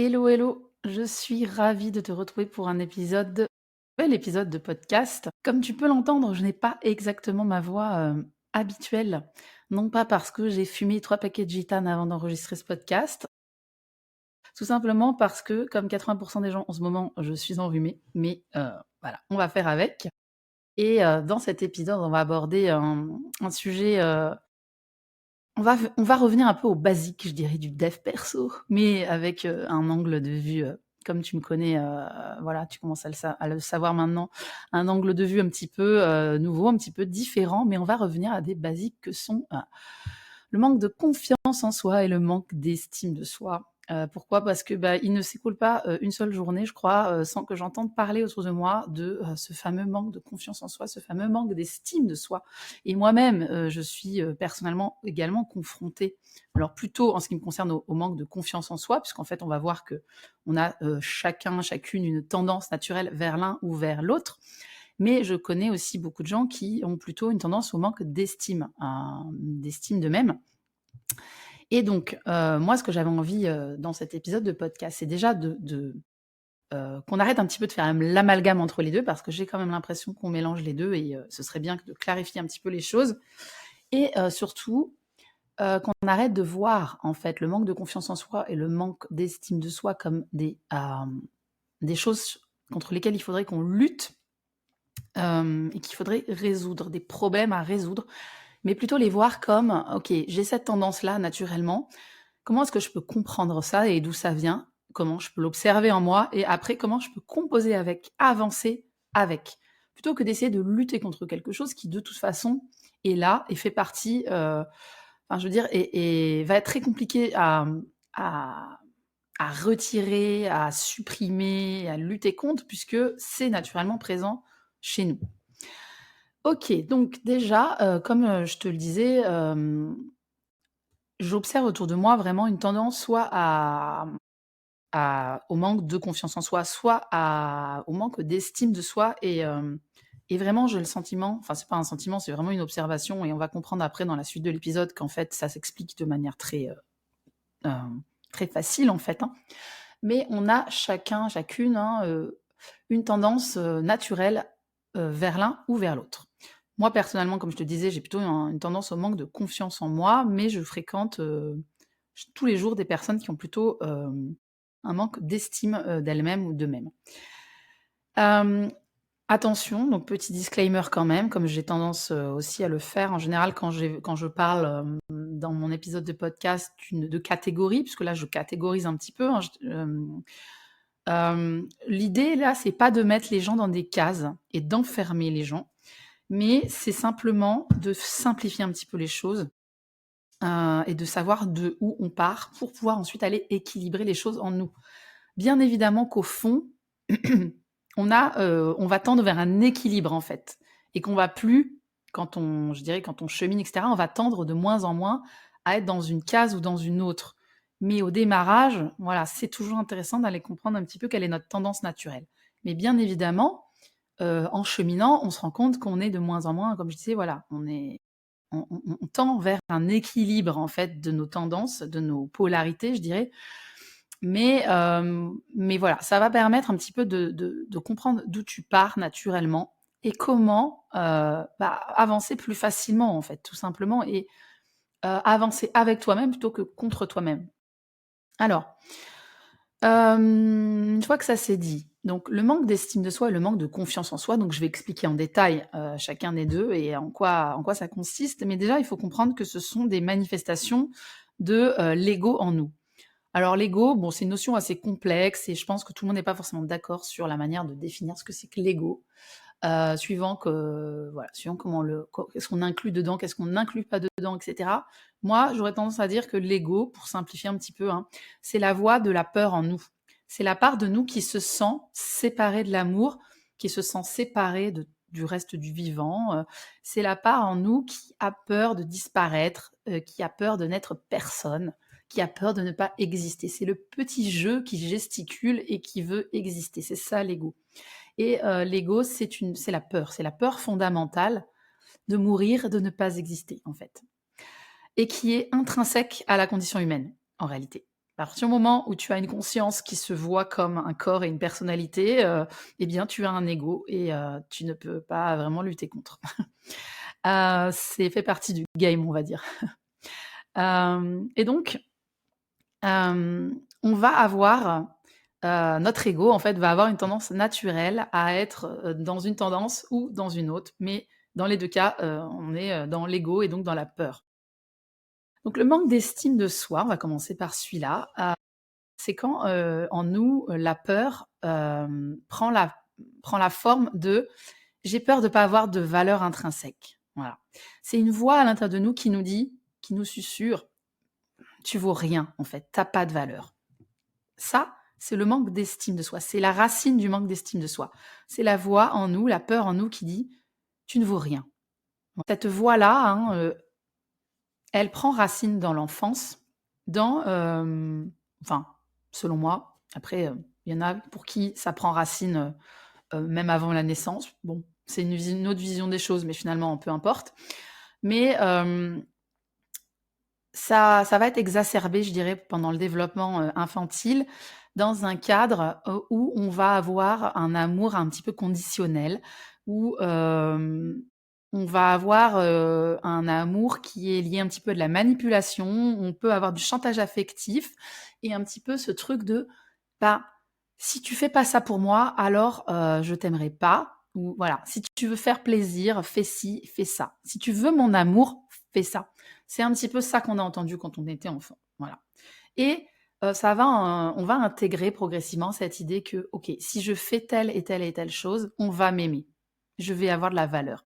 Hello, hello, je suis ravie de te retrouver pour un nouvel épisode de podcast. Comme tu peux l'entendre, je n'ai pas exactement ma voix habituelle. Non pas parce que j'ai fumé 3 paquets de gitane avant d'enregistrer ce podcast, tout simplement parce que, comme 80% des gens en ce moment, je suis enrhumée. Mais voilà, on va faire avec. Et dans cet épisode, on va aborder un sujet. On va revenir un peu aux basiques, je dirais, du dev perso, mais avec, un angle de vue, comme tu me connais, voilà, tu commences à le savoir maintenant, un angle de vue un petit peu, nouveau, un petit peu différent, mais on va revenir à des basiques que sont, le manque de confiance en soi et le manque d'estime de soi. Pourquoi? Parce que, bah, il ne s'écoule pas, une seule journée, je crois, sans que j'entende parler autour de moi de, ce fameux manque de confiance en soi, ce fameux manque d'estime de soi. Et moi-même, je suis, personnellement également confrontée, alors plutôt en ce qui me concerne au manque de confiance en soi, puisqu'en fait, on va voir qu'on a, chacun, chacune une tendance naturelle vers l'un ou vers l'autre. Mais je connais aussi beaucoup de gens qui ont plutôt une tendance au manque d'estime, d'estime d'eux-mêmes. Et donc, moi, ce que j'avais envie, dans cet épisode de podcast, c'est déjà qu'on arrête un petit peu de faire l'amalgame entre les 2, parce que j'ai quand même l'impression qu'on mélange les 2 et ce serait bien de clarifier un petit peu les choses. Et surtout, qu'on arrête de voir, en fait, le manque de confiance en soi et le manque d'estime de soi comme des choses contre lesquelles il faudrait qu'on lutte, et qu'il faudrait résoudre, des problèmes à résoudre, mais plutôt les voir comme: «OK, j'ai cette tendance-là naturellement. Comment est-ce que je peux comprendre ça et d'où ça vient? Comment je peux l'observer en moi? Et après, comment je peux composer avec, avancer avec?» Plutôt que d'essayer de lutter contre quelque chose qui, de toute façon, est là et fait partie, enfin, je veux dire, et va être très compliqué à à retirer, à supprimer, à lutter contre, puisque c'est naturellement présent chez nous. OK, donc déjà, comme, je te le disais, j'observe autour de moi vraiment une tendance soit au manque de confiance en soi, soit au manque d'estime de soi, et vraiment j'ai le sentiment, enfin c'est pas un sentiment, c'est vraiment une observation, et on va comprendre après dans la suite de l'épisode qu'en fait ça s'explique de manière très facile en fait, hein. Mais on a chacun, chacune, hein, une tendance, naturelle, vers l'un ou vers l'autre. Moi personnellement, comme je te disais, j'ai plutôt une tendance au manque de confiance en moi, mais je fréquente, tous les jours des personnes qui ont plutôt, un manque d'estime, d'elles-mêmes ou d'eux-mêmes. Hem, Attention, donc petit disclaimer quand même, comme j'ai tendance, aussi à le faire en général quand je parle, dans mon épisode de podcast de catégorie, puisque là je catégorise un petit peu, hein, l'idée là, c'est pas de mettre les gens dans des cases et d'enfermer les gens, mais c'est simplement de simplifier un petit peu les choses, et de savoir de où on part pour pouvoir ensuite aller équilibrer les choses en nous. Bien évidemment qu'au fond, on va tendre vers un équilibre, en fait, et qu'on va plus, quand on chemine et cetera, on va tendre de moins en moins à être dans une case ou dans une autre. Mais au démarrage, voilà, c'est toujours intéressant d'aller comprendre un petit peu quelle est notre tendance naturelle. Mais bien évidemment, en cheminant, on se rend compte qu'on est de moins en moins, comme je disais, voilà, on tend vers un équilibre, en fait, de nos tendances, de nos polarités, je dirais. Mais voilà, ça va permettre un petit peu de comprendre d'où tu pars naturellement et comment, bah, avancer plus facilement, en fait, tout simplement, et avancer avec toi-même plutôt que contre toi-même. Alors, une fois que ça c'est dit, donc le manque d'estime de soi et le manque de confiance en soi, donc je vais expliquer en détail, chacun des 2 et en quoi ça consiste. Mais déjà, il faut comprendre que ce sont des manifestations de, l'ego en nous. Alors l'ego, bon, c'est une notion assez complexe et je pense que tout le monde n'est pas forcément d'accord sur la manière de définir ce que c'est que l'ego, suivant comment qu'est-ce qu'on inclut dedans, qu'est-ce qu'on n'inclut pas dedans, et cetera. Moi, j'aurais tendance à dire que l'ego, pour simplifier un petit peu, hein, c'est la voix de la peur en nous. C'est la part de nous qui se sent séparée de l'amour, qui se sent séparée du reste du vivant. C'est la part en nous qui a peur de disparaître, qui a peur de n'être personne, qui a peur de ne pas exister. C'est le petit jeu qui gesticule et qui veut exister. C'est ça l'ego. Et l'ego, c'est la peur fondamentale de mourir, de ne pas exister, en fait, et qui est intrinsèque à la condition humaine, en réalité. À partir du moment où tu as une conscience qui se voit comme un corps et une personnalité, eh bien, tu as un ego et tu ne peux pas vraiment lutter contre. C'est fait partie du game, on va dire. Et donc, on va avoir, notre ego, en fait, va avoir une tendance naturelle à être, dans une tendance ou dans une autre, mais dans les 2 cas, on est, dans l'ego et donc dans la peur. Donc le manque d'estime de soi, on va commencer par celui-là, c'est quand, en nous, la peur, prend la forme de: «J'ai peur de ne pas avoir de valeur intrinsèque». Voilà. C'est une voix à l'intérieur de nous qui nous dit, qui nous susurre: «Tu vaux rien en fait, tu as pas de valeur». Ça, c'est le manque d'estime de soi, c'est la racine du manque d'estime de soi. C'est la voix en nous, la peur en nous qui dit: «Tu ne vaux rien». Cette voix-là, hein, elle prend racine dans l'enfance, dans, enfin, selon moi, après, il y en a pour qui ça prend racine, même avant la naissance. Bon, c'est une autre vision des choses, mais finalement, peu importe. Mais, ça va être exacerbé, je dirais, pendant le développement, infantile, dans un cadre, où on va avoir un amour un petit peu conditionnel, où, on va avoir, un amour qui est lié un petit peu à de la manipulation. On peut avoir du chantage affectif et un petit peu ce truc de, bah, si tu fais pas ça pour moi, alors, je t'aimerai pas, ou voilà. Si tu veux faire plaisir, fais ci, fais ça. Si tu veux mon amour, fais ça. C'est un petit peu ça qu'on a entendu quand on était enfant, voilà. Et on va intégrer progressivement cette idée que: «OK, si je fais telle et telle et telle chose, on va m'aimer. Je vais avoir de la valeur».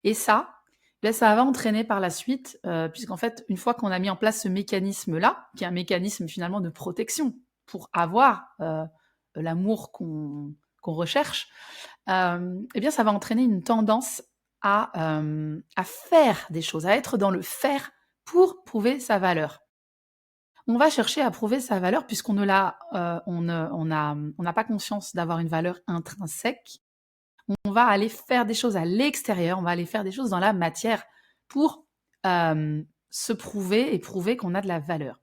Et ça, beh, ça va entraîner par la suite, puisqu'en fait, une fois qu'on a mis en place ce mécanisme-là, qui est un mécanisme finalement de protection pour avoir, l'amour qu'on recherche, et bien ça va entraîner une tendance à faire des choses, à être dans le faire pour prouver sa valeur. On va chercher à prouver sa valeur puisqu'on ne l'a, on n'a pas conscience d'avoir une valeur intrinsèque. On va aller faire des choses à l'extérieur, on va aller faire des choses dans la matière pour, se prouver et prouver qu'on a de la valeur.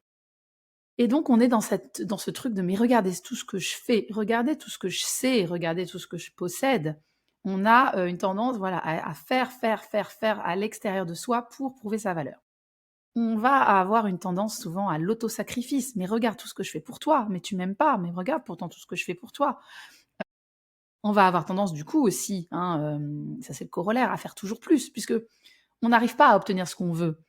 Et donc on est dans ce truc de: «Mais regardez tout ce que je fais, regardez tout ce que je sais, regardez tout ce que je possède». On a, une tendance, voilà, à faire, faire, faire, faire à l'extérieur de soi pour prouver sa valeur. On va avoir une tendance souvent à l'autosacrifice: «Mais regarde tout ce que je fais pour toi, mais tu m'aimes pas, mais regarde pourtant tout ce que je fais pour toi». On va avoir tendance du coup aussi, hein, ça c'est le corollaire, à faire toujours plus, puisque on n'arrive pas à obtenir ce qu'on veut.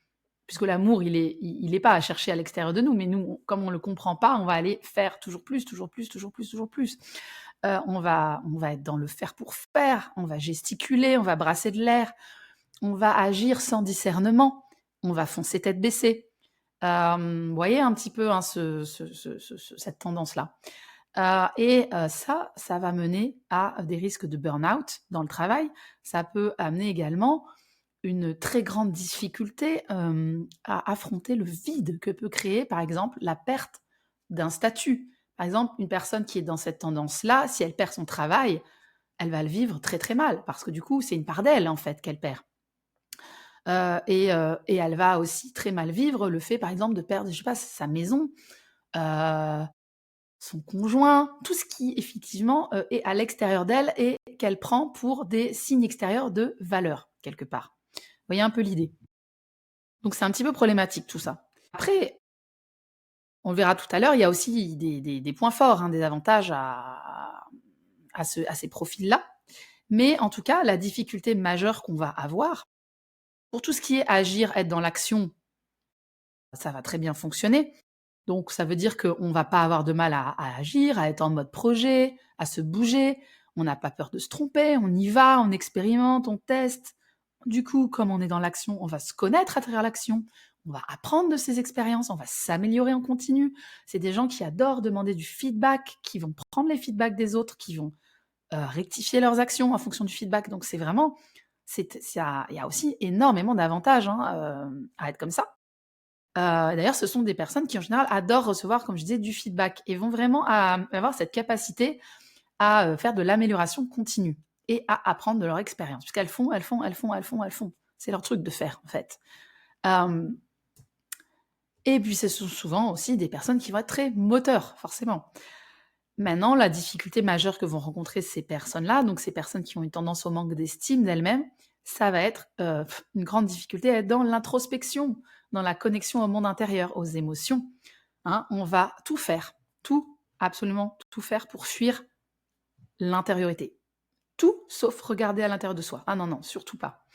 Puisque l'amour, il est pas à chercher à l'extérieur de nous, mais nous, comme on le comprend pas, on va aller faire toujours plus, toujours plus, toujours plus, toujours plus. On va être dans le faire pour faire, on va gesticuler, on va brasser de l'air, on va agir sans discernement, on va foncer tête baissée. Vous voyez un petit peu, hein, cette tendance-là. Ça va mener à des risques de burn-out dans le travail. Ça peut amener également une très grande difficulté, à affronter le vide que peut créer, par exemple, la perte d'un statut. Par exemple, une personne qui est dans cette tendance-là, si elle perd son travail, elle va le vivre très, très mal parce que du coup, c'est une part d'elle, en fait, qu'elle perd. Et elle va aussi très mal vivre le fait, par exemple, de perdre, je sais pas, sa maison, heu, son conjoint, tout ce qui effectivement, est à l'extérieur d'elle et qu'elle prend pour des signes extérieurs de valeur, quelque part. Vous voyez un peu l'idée? Donc c'est un petit peu problématique tout ça. Après, on le verra tout à l'heure, il y a aussi des points forts, hein, des avantages à ces profils-là. Mais en tout cas, la difficulté majeure qu'on va avoir, pour tout ce qui est agir, être dans l'action, ça va très bien fonctionner. Donc ça veut dire qu'on va pas avoir de mal à agir, à être en mode projet, à se bouger. On n'a pas peur de se tromper, on y va, on expérimente, on teste. Du coup, comme on est dans l'action, on va se connaître à travers l'action, on va apprendre de ses expériences, on va s'améliorer en continu. C'est des gens qui adorent demander du feedback, qui vont prendre les feedbacks des autres, qui vont, rectifier leurs actions en fonction du feedback. Donc c'est vraiment il y a aussi énormément d'avantages, hein, à être comme ça. D'ailleurs, ce sont des personnes qui, en général, adorent recevoir, comme je disais, du feedback et vont vraiment avoir cette capacité à, faire de l'amélioration continue et à apprendre de leur expérience. Puisqu'elles font, elles font, elles font, elles font, elles font. C'est leur truc de faire, en fait. Hem, Et puis, ce sont souvent aussi des personnes qui vont être très moteurs, forcément. Maintenant, la difficulté majeure que vont rencontrer ces personnes-là, donc ces personnes qui ont une tendance au manque d'estime d'elles-mêmes, ça va être, une grande difficulté à être dans l'introspection, dans la connexion au monde intérieur, aux émotions, hein. On va tout faire, tout, absolument tout faire pour fuir l'intériorité. Tout sauf regarder à l'intérieur de soi. Ah non, non, surtout pas.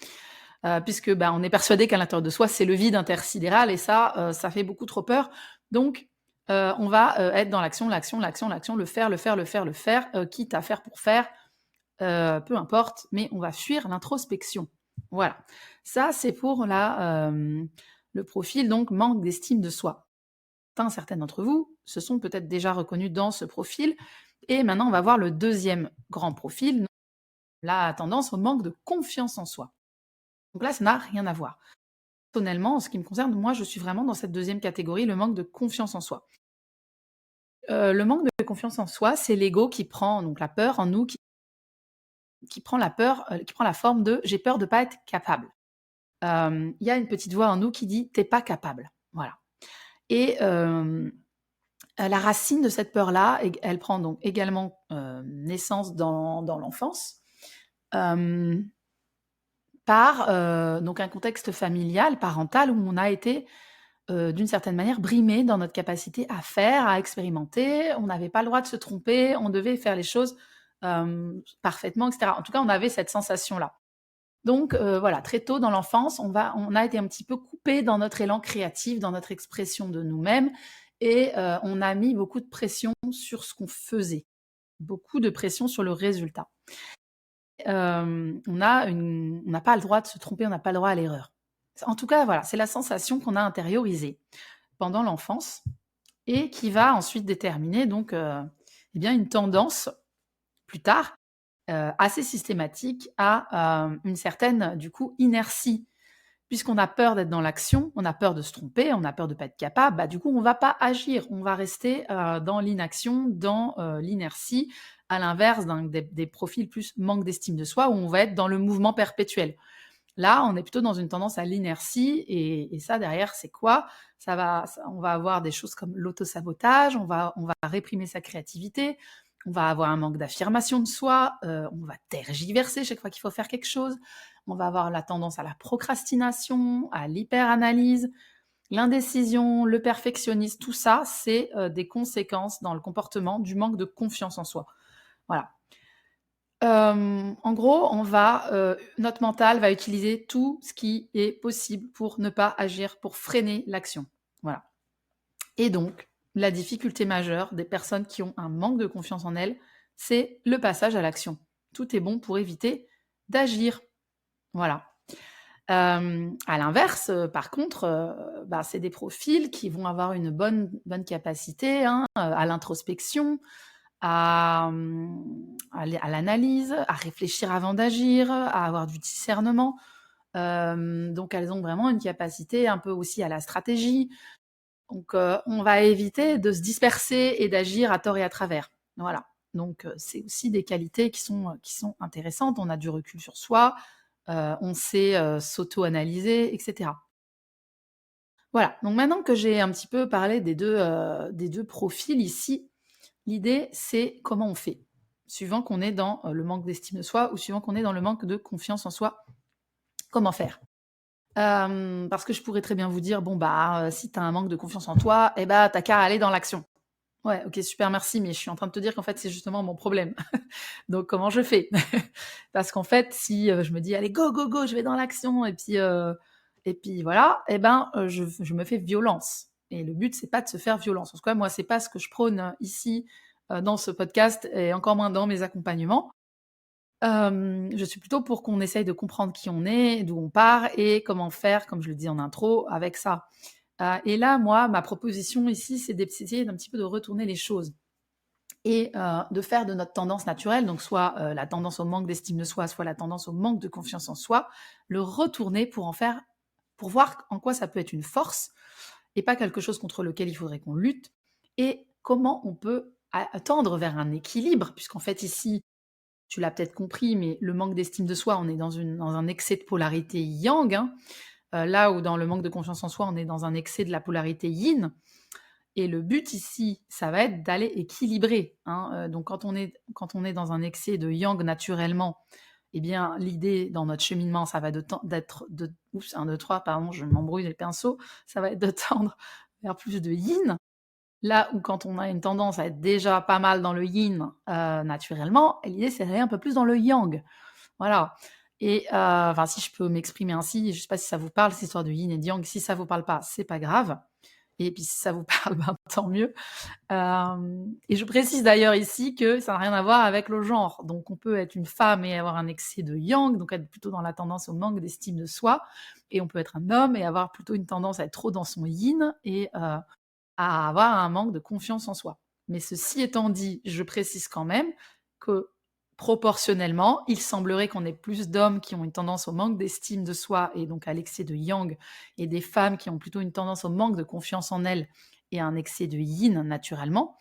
Puisque, bah, on est persuadé qu'à l'intérieur de soi, c'est le vide intersidéral et ça fait beaucoup trop peur. Donc, on va, être dans l'action, l'action, l'action, l'action, le faire, le faire, le faire, le faire, quitte à faire pour faire, peu importe, mais on va fuir l'introspection. Voilà. Ça, c'est pour le profil donc manque d'estime de soi. Certaines d'entre vous se sont peut-être déjà reconnus dans ce profil et maintenant on va voir le deuxième grand profil, la tendance au manque de confiance en soi. Donc là, ça n'a rien à voir. Personnellement, en ce qui me concerne, moi, je suis vraiment dans cette deuxième catégorie, le manque de confiance en soi. Le manque de confiance en soi, c'est l'ego qui prend donc la peur en nous, qui prend la peur, qui prend la forme de j'ai peur de pas être capable. Il y a une petite voix en nous qui dit t'es pas capable. Voilà. Et la racine de cette peur-là, elle prend donc également naissance dans l'enfance. Par donc un contexte familial, parental, où on a été d'une certaine manière brimé dans notre capacité à faire, à expérimenter. On n'avait pas le droit de se tromper, on devait faire les choses parfaitement, etc. En tout cas, on avait cette sensation-là. Donc voilà, très tôt dans l'enfance, on a été un petit peu coupé dans notre élan créatif, dans notre expression de nous-mêmes, et on a mis beaucoup de pression sur ce qu'on faisait, beaucoup de pression sur le résultat. On n'a pas le droit de se tromper, on n'a pas le droit à l'erreur. En tout cas, voilà, c'est la sensation qu'on a intériorisée pendant l'enfance et qui va ensuite déterminer donc eh bien une tendance plus tard assez systématique à une certaine du coup inertie. Puisqu'on a peur d'être dans l'action, on a peur de se tromper, on a peur de pas être capable, bah, du coup, on va pas agir, on va rester dans l'inaction, dans l'inertie, à l'inverse des profils plus manque d'estime de soi, où on va être dans le mouvement perpétuel. Là, on est plutôt dans une tendance à l'inertie, et ça, derrière, c'est quoi? On va avoir des choses comme l'autosabotage, on va réprimer sa créativité, on va avoir un manque d'affirmation de soi, on va tergiverser chaque fois qu'il faut faire quelque chose, on va avoir la tendance à la procrastination, à l'hyperanalyse, l'indécision, le perfectionnisme, tout ça, c'est des conséquences dans le comportement du manque de confiance en soi. Voilà. En gros, notre mental va utiliser tout ce qui est possible pour ne pas agir, pour freiner l'action. Voilà. Et donc, la difficulté majeure des personnes qui ont un manque de confiance en elles, c'est le passage à l'action. Tout est bon pour éviter d'agir. Voilà. À l'inverse, par contre, c'est des profils qui vont avoir une bonne capacité, hein, à l'introspection, à l'analyse, à réfléchir avant d'agir, à avoir du discernement. Donc elles ont vraiment une capacité un peu aussi à la stratégie. Donc on va éviter de se disperser et d'agir à tort et à travers. Voilà. Donc c'est aussi des qualités qui sont intéressantes. On a du recul sur soi, on sait s'auto-analyser, etc. Voilà, donc maintenant que j'ai un petit peu parlé des deux profils ici, l'idée c'est comment on fait, suivant qu'on est dans le manque d'estime de soi ou suivant qu'on est dans le manque de confiance en soi, comment faire? Parce que je pourrais très bien vous dire, bon si tu as un manque de confiance en toi, eh bah, tu qu'à aller dans l'action. Ouais, OK, super, merci, mais je suis en train de te dire qu'en fait, c'est justement mon problème. Donc comment je fais? Parce qu'en fait, si, je me dis: «Allez, go, go, go, je vais dans l'action» et puis voilà, et ben, je me fais violence, et le but, c'est pas de se faire violence. En tout cas, moi, c'est pas ce que je prône ici, dans ce podcast, et encore moins dans mes accompagnements. Je suis plutôt pour qu'on essaye de comprendre qui on est, d'où on part et comment faire, comme je le dis en intro, avec ça. Et là, moi, ma proposition ici, c'est d'essayer d'un petit peu de retourner les choses et de faire de notre tendance naturelle, donc soit la tendance au manque d'estime de soi, soit la tendance au manque de confiance en soi, le retourner pour voir en quoi ça peut être une force et pas quelque chose contre lequel il faudrait qu'on lutte, et comment on peut tendre vers un équilibre, puisqu'en fait ici, tu l'as peut-être compris, mais le manque d'estime de soi, on est dans un excès de polarité yang, hein. Là où dans le manque de confiance en soi, on est dans un excès de la polarité yin. Et le but ici, ça va être d'aller équilibrer, hein. Donc quand on est dans un excès de yang naturellement, eh bien l'idée dans notre cheminement, ça va d'être de oups, 1, 2, 3, pardon, je m'embrouille les pinceaux, ça va être de tendre vers plus de yin. Là où quand on a une tendance à être déjà pas mal dans le yin, naturellement, et l'idée c'est d'aller un peu plus dans le yang. Voilà. Et enfin, si je peux m'exprimer ainsi, je sais pas si ça vous parle, cette histoire de yin et de yang. Si ça vous parle pas, c'est pas grave. Et puis si ça vous parle, ben, tant mieux. Et je précise d'ailleurs ici que ça n'a rien à voir avec le genre. Donc on peut être une femme et avoir un excès de yang, donc être plutôt dans la tendance au manque d'estime de soi. Et on peut être un homme et avoir plutôt une tendance à être trop dans son yin et à avoir un manque de confiance en soi. Mais ceci étant dit, je précise quand même que proportionnellement, il semblerait qu'on ait plus d'hommes qui ont une tendance au manque d'estime de soi et donc à l'excès de yang, et des femmes qui ont plutôt une tendance au manque de confiance en elles et un excès de yin naturellement.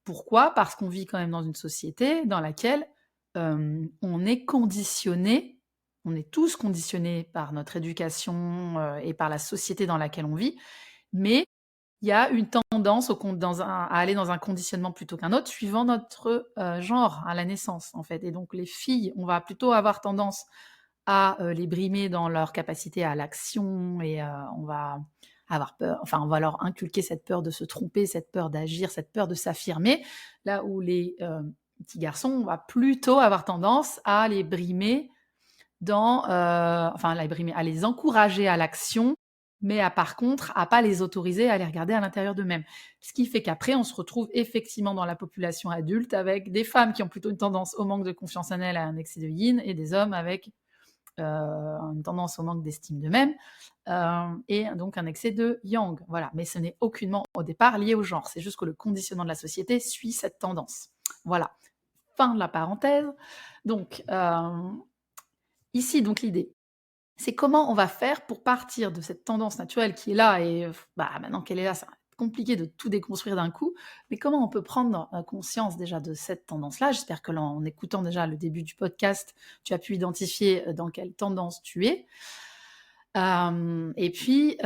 Pourquoi? Parce qu'on vit quand même dans une société dans laquelle on est conditionné, on est tous conditionnés par notre éducation et par la société dans laquelle on vit, mais il y a une tendance à aller dans un conditionnement plutôt qu'un autre, suivant notre genre à la naissance, en fait. Et donc, les filles, on va plutôt avoir tendance à les brimer dans leur capacité à l'action et on va avoir peur, enfin, on va leur inculquer cette peur de se tromper, cette peur d'agir, cette peur de s'affirmer. Là où les petits garçons, on va plutôt avoir tendance à les brimer à les encourager à l'action, mais par contre, à pas les autoriser à les regarder à l'intérieur d'eux-mêmes. Ce qui fait qu'après, on se retrouve effectivement dans la population adulte avec des femmes qui ont plutôt une tendance au manque de confiance en elles, à un excès de yin, et des hommes avec une tendance au manque d'estime d'eux-mêmes, et donc un excès de yang. Voilà. Mais ce n'est aucunement au départ lié au genre. C'est juste que le conditionnement de la société suit cette tendance. Voilà. Fin de la parenthèse. Donc, ici, donc l'idée, c'est comment on va faire pour partir de cette tendance naturelle qui est là et maintenant qu'elle est là, c'est compliqué de tout déconstruire d'un coup, mais comment on peut prendre conscience déjà de cette tendance-là? J'espère que là, en écoutant déjà le début du podcast, tu as pu identifier dans quelle tendance tu es. Et puis,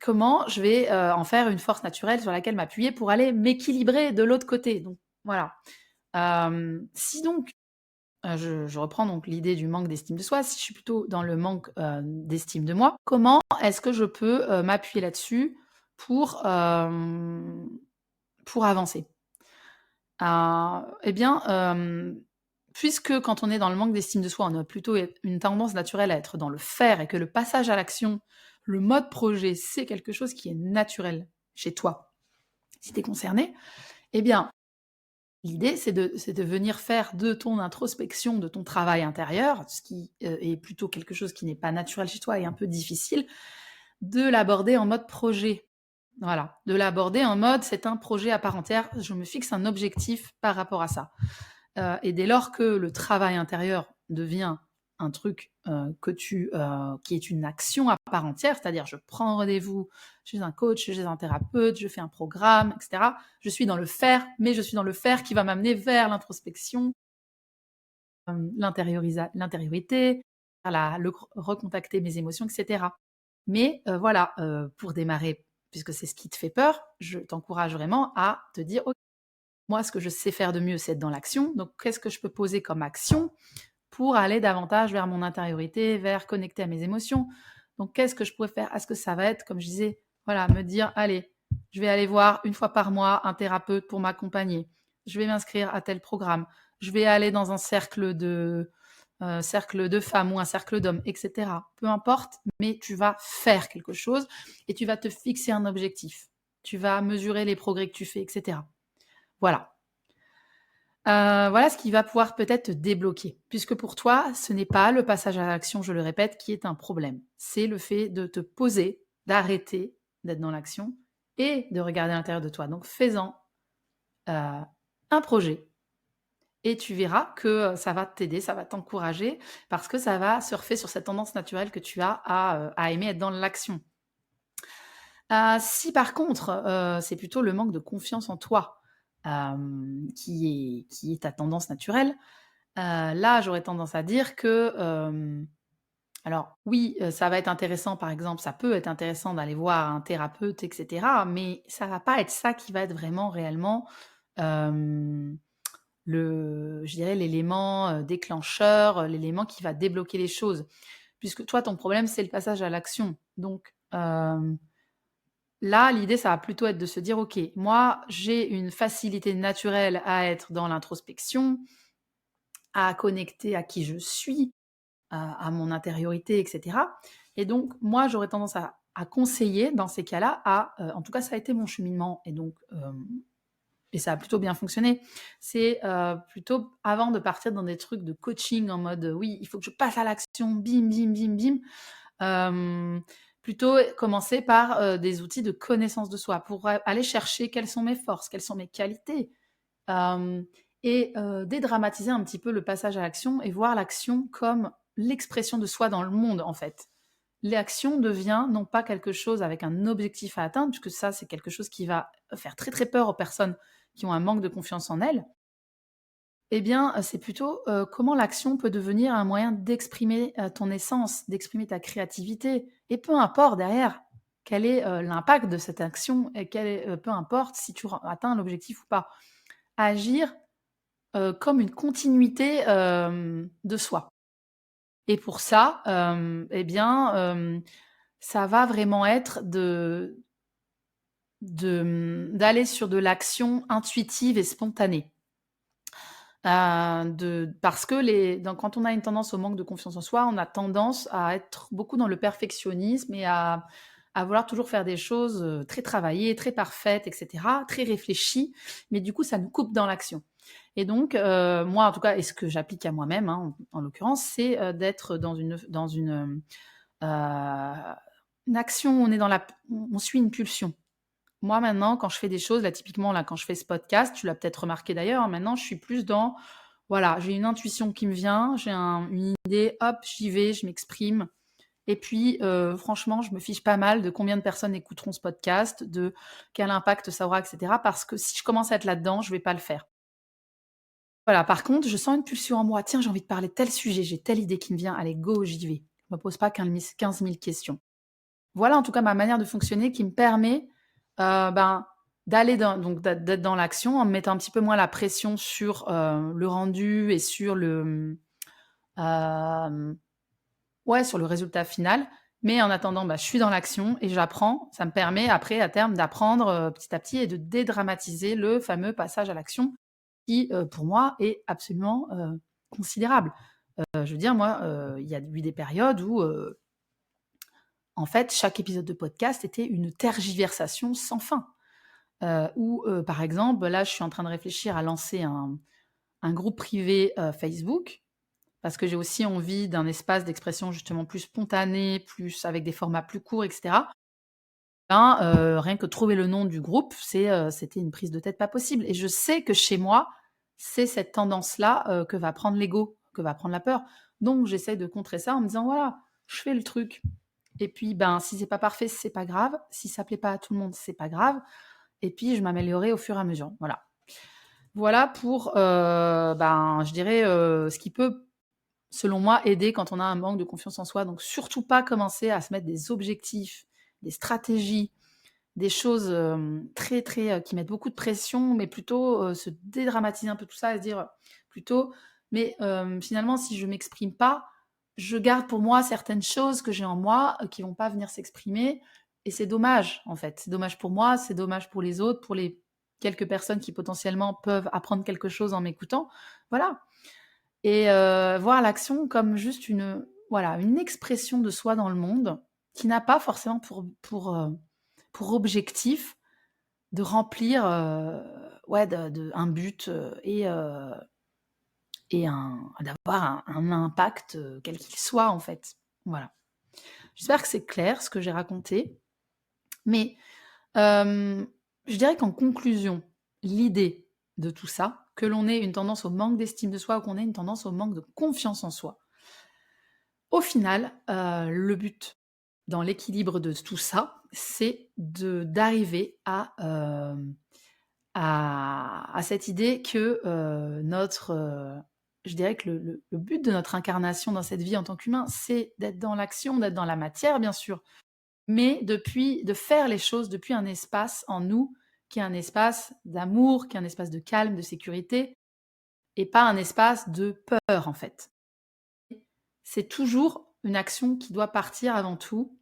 comment je vais en faire une force naturelle sur laquelle m'appuyer pour aller m'équilibrer de l'autre côté. Donc voilà. Si donc je reprends donc l'idée du manque d'estime de soi. Si je suis plutôt dans le manque d'estime de moi, comment est-ce que je peux m'appuyer là-dessus pour, pour avancer? Eh bien, puisque quand on est dans le manque d'estime de soi, on a plutôt une tendance naturelle à être dans le faire et que le passage à l'action, le mode projet, c'est quelque chose qui est naturel chez toi. Si tu es concerné, eh bien, l'idée, c'est de venir faire de ton introspection, de ton travail intérieur, ce qui est plutôt quelque chose qui n'est pas naturel chez toi et un peu difficile, de l'aborder en mode projet. Voilà, de l'aborder en mode c'est un projet à part entière, je me fixe un objectif par rapport à ça. Et dès lors que le travail intérieur devient un truc qui est une action à part entière, c'est-à-dire je prends rendez-vous chez un coach, chez un thérapeute, je fais un programme, etc. Je suis dans le faire, mais je suis dans le faire qui va m'amener vers l'introspection, l'intériorité, recontacter mes émotions, etc. Mais voilà, pour démarrer, puisque c'est ce qui te fait peur, je t'encourage vraiment à te dire, ok, moi, ce que je sais faire de mieux, c'est être dans l'action. Donc, qu'est-ce que je peux poser comme action pour aller davantage vers mon intériorité, vers connecter à mes émotions? Donc, qu'est-ce que je pourrais faire? Est-ce que ça va être, comme je disais, voilà, me dire, allez, je vais aller voir une fois par mois un thérapeute pour m'accompagner. Je vais m'inscrire à tel programme. Je vais aller dans un cercle de femmes ou un cercle d'hommes, etc. Peu importe, mais tu vas faire quelque chose et tu vas te fixer un objectif. Tu vas mesurer les progrès que tu fais, etc. Voilà. Voilà ce qui va pouvoir peut-être te débloquer, puisque pour toi, ce n'est pas le passage à l'action, je le répète, qui est un problème. C'est le fait de te poser, d'arrêter d'être dans l'action et de regarder à l'intérieur de toi. Donc fais-en un projet et tu verras que ça va t'aider, ça va t'encourager parce que ça va surfer sur cette tendance naturelle que tu as à aimer être dans l'action. Si par contre, c'est plutôt le manque de confiance en toi, qui est ta tendance naturelle, là, j'aurais tendance à dire que, Alors oui, ça va être intéressant, par exemple, ça peut être intéressant d'aller voir un thérapeute et cetera, mais ça va pas être ça qui va être vraiment réellement, hem, je dirais l'élément, déclencheur, l'élément qui va débloquer les choses. Puisque toi, ton problème, c'est le passage à l'action. Donc, là, l'idée, ça va plutôt être de se dire: «OK, moi, j'ai une facilité naturelle à être dans l'introspection, à connecter à qui je suis, à mon intériorité et cetera et donc moi, j'aurais tendance à conseiller dans ces cas-là en tout cas, ça a été mon cheminement et donc et ça a plutôt bien fonctionné. C'est, plutôt avant de partir dans des trucs de coaching en mode, «Oui, il faut que je passe à l'action, bim, bim, bim, bim», plutôt commencer par, des outils de connaissance de soi pour a aller chercher quelles sont mes forces, quelles sont mes qualités, hem et dédramatiser un petit peu le passage à l'action et voir l'action comme l'expression de soi dans le monde, en fait. L'action devient non pas quelque chose avec un objectif à atteindre, puisque ça, c'est quelque chose qui va faire très, très peur aux personnes qui ont un manque de confiance en elles. Eh bien, c'est plutôt, comment l'action peut devenir un moyen d'exprimer, ton essence, d'exprimer ta créativité et peu importe derrière quel est, l'impact de cette action et quel est, peu importe si tu ren atteins l'objectif ou pas. Agir, comme une continuité, de soi et pour ça, eh bien, ça va vraiment être d'aller sur de l'action intuitive et spontanée. Parce que quand on a une tendance au manque de confiance en soi, on a tendance à être beaucoup dans le perfectionnisme et à vouloir toujours faire des choses, très travaillées, très parfaites et cetera, très réfléchies, mais du coup, ça nous coupe dans l'action et donc moi, en tout cas et ce que j'applique à moi-même, hein, en l'occurrence, c'est, d'être une action où on suit une pulsion. Moi, maintenant, quand je fais des choses, là, typiquement, là, quand je fais ce podcast, tu l'as peut-être remarqué d'ailleurs, hein, maintenant, je suis plus dans, voilà, j'ai une intuition qui me vient, une idée, hop, j'y vais, je m'exprime. Et puis, franchement, je me fiche pas mal de combien de personnes écouteront ce podcast, de quel impact ça aura, et cetera. Parce que si je commence à être là-dedans, je vais pas le faire. Voilà, par contre, je sens une pulsion en moi. Tiens, j'ai envie de parler de tel sujet, j'ai telle idée qui me vient. Allez, go, j'y vais. Je me pose pas 15 000 questions. Voilà en tout cas ma manière de fonctionner qui me permet, ben, d'être dans l'action en me mettant un petit peu moins la pression sur, le rendu et sur ouais, sur le résultat final. Mais en attendant, bah, je suis dans l'action et j'apprends. Ça me permet après, à terme, d'apprendre, petit à petit et de dédramatiser le fameux passage à l'action qui, pour moi, est absolument, considérable. Je veux dire, moi, il y a eu des périodes où, en fait, chaque épisode de podcast était une tergiversation sans fin. Où, par exemple, là, je suis en train de réfléchir à lancer un groupe privé, Facebook, parce que j'ai aussi envie d'un espace d'expression justement plus spontané, plus avec des formats plus courts et cetera. Ben, rien que trouver le nom du groupe, c'était une prise de tête pas possible et je sais que chez moi, c'est cette tendance-là, que va prendre l'ego, que va prendre la peur. Donc j'essaie de contrer ça en me disant: «Voilà, je fais le truc et puis, ben, si c'est pas parfait, c'est pas grave. Si ça plaît pas à tout le monde, c'est pas grave et puis je m'améliorerai au fur et à mesure». Voilà. Voilà pour, ben, je dirais, ce qui peut, selon moi, aider quand on a un manque de confiance en soi. Donc surtout pas commencer à se mettre des objectifs, des stratégies, des choses, très, très, qui mettent beaucoup de pression, mais plutôt, se dédramatiser un peu tout ça et se dire, plutôt: «Mais, finalement, si je m'exprime pas, je garde pour moi certaines choses que j'ai en moi, qui vont pas venir s'exprimer et c'est dommage, en fait. C'est dommage pour moi, c'est dommage pour les autres, pour les quelques personnes qui potentiellement peuvent apprendre quelque chose en m'écoutant». Voilà et voir l'action comme juste une expression de soi dans le monde qui n'a pas forcément pour objectif de remplir, ouais, de un but, et d'avoir un impact, quel qu'il soit, en fait. Voilà. J'espère que c'est clair ce que j'ai raconté, mais je dirais qu'en conclusion, l'idée de tout ça, que l'on ait une tendance au manque d'estime de soi ou qu'on ait une tendance au manque de confiance en soi, au final, le but dans l'équilibre de tout ça, c'est d'arriver à cette idée que, notre, je dirais que le but de notre incarnation dans cette vie en tant qu'humain, c'est d'être dans l'action, d'être dans la matière, bien sûr, mais de faire les choses depuis un espace en nous, qui est un espace d'amour, qui est un espace de calme, de sécurité, et pas un espace de peur, en fait. C'est toujours une action qui doit partir avant tout,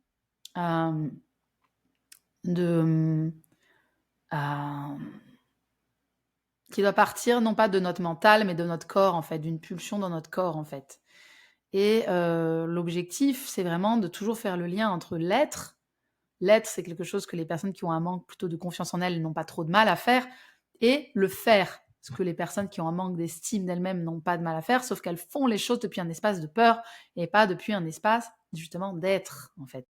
hem, de, qui doit partir non pas de notre mental, mais de notre corps, en fait, d'une pulsion dans notre corps, en fait. Et l'objectif, c'est vraiment de toujours faire le lien entre l'être. L'être, c'est quelque chose que les personnes qui ont un manque plutôt de confiance en elles n'ont pas trop de mal à faire, et le faire, ce que les personnes qui ont un manque d'estime d'elles-mêmes n'ont pas de mal à faire, sauf qu'elles font les choses depuis un espace de peur et pas depuis un espace justement d'être, en fait.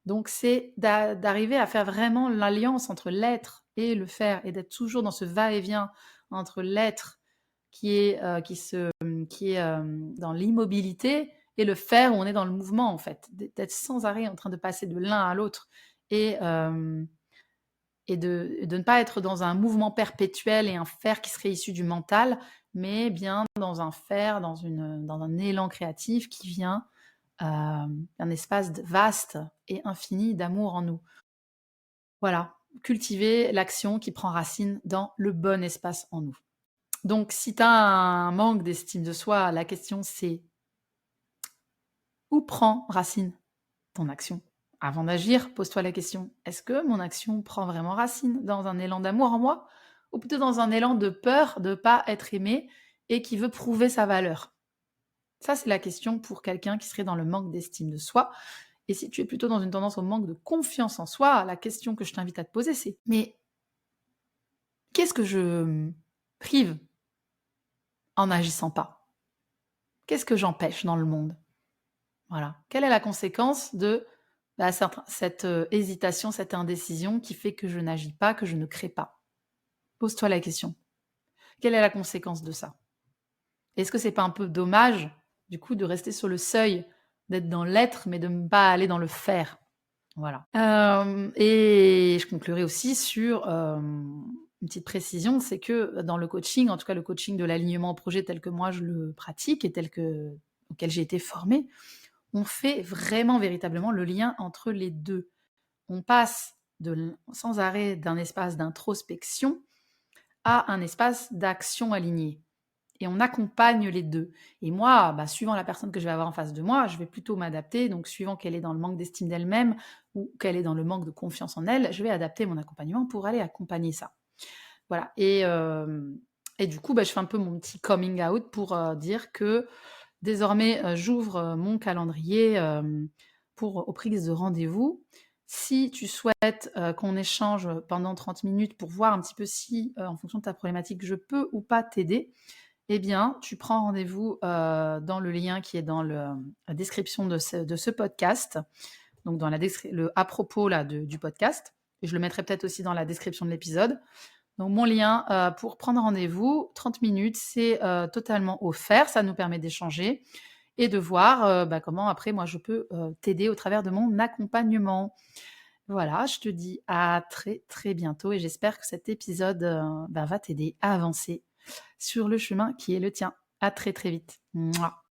Donc c'est d'arriver à faire vraiment l'alliance entre l'être et le faire, et d'être toujours dans ce va-et-vient entre l'être qui est dans l'immobilité, et le faire où on est dans le mouvement, en fait. D'être sans arrêt en train de passer de l'un à l'autre, et, et de ne pas être dans un mouvement perpétuel et un faire qui serait issu du mental, mais bien dans un faire, dans un élan créatif qui vient d'un espace vaste et infini d'amour en nous. Voilà, cultiver l'action qui prend racine dans le bon espace en nous. Donc si tu as un manque d'estime de soi, la question c'est: où prend racine ton action? Avant d'agir, pose-toi la question: est-ce que mon action prend vraiment racine dans un élan d'amour en moi, ou plutôt dans un élan de peur de ne pas être aimé et qui veut prouver sa valeur? Ça, c'est la question pour quelqu'un qui serait dans le manque d'estime de soi. Et si tu es plutôt dans une tendance au manque de confiance en soi, la question que je t'invite à te poser, c'est: mais qu'est-ce que je prive en n'agissant pas? Qu'est-ce que j'empêche dans le monde? Voilà. Quelle est la conséquence de cette hésitation, cette indécision qui fait que je n'agis pas, que je ne crée pas? Pose-toi la question. Quelle est la conséquence de ça? Est-ce que c'est pas un peu dommage, du coup, de rester sur le seuil, d'être dans l'être, mais de ne pas aller dans le faire? Voilà. Et je conclurai aussi sur, une petite précision, c'est que dans le coaching, en tout cas le coaching de l'alignement au projet tel que moi je le pratique et auquel j'ai été formée, on fait vraiment véritablement le lien entre les 2. On passe sans arrêt d'un espace d'introspection à un espace d'action alignée, et on accompagne les 2. Et moi, suivant la personne que je vais avoir en face de moi, je vais plutôt m'adapter. Donc suivant qu'elle est dans le manque d'estime d'elle-même ou qu'elle est dans le manque de confiance en elle, je vais adapter mon accompagnement pour aller accompagner ça. Voilà. Et du coup, je fais un peu mon petit coming out pour dire que désormais, j'ouvre mon calendrier aux prises de rendez-vous. Si tu souhaites qu'on échange pendant 30 minutes pour voir un petit peu si, en fonction de ta problématique, je peux ou pas t'aider, eh bien, tu prends rendez-vous dans le lien qui est dans la description de ce podcast, donc dans le à propos là, du podcast. Et je le mettrai peut-être aussi dans la description de l'épisode. Donc mon lien pour prendre rendez-vous, 30 minutes, c'est totalement offert. Ça nous permet d'échanger et de voir comment après moi je peux t'aider au travers de mon accompagnement. Voilà, je te dis à très très bientôt, et j'espère que cet épisode va t'aider à avancer sur le chemin qui est le tien. À très très vite. Mouah.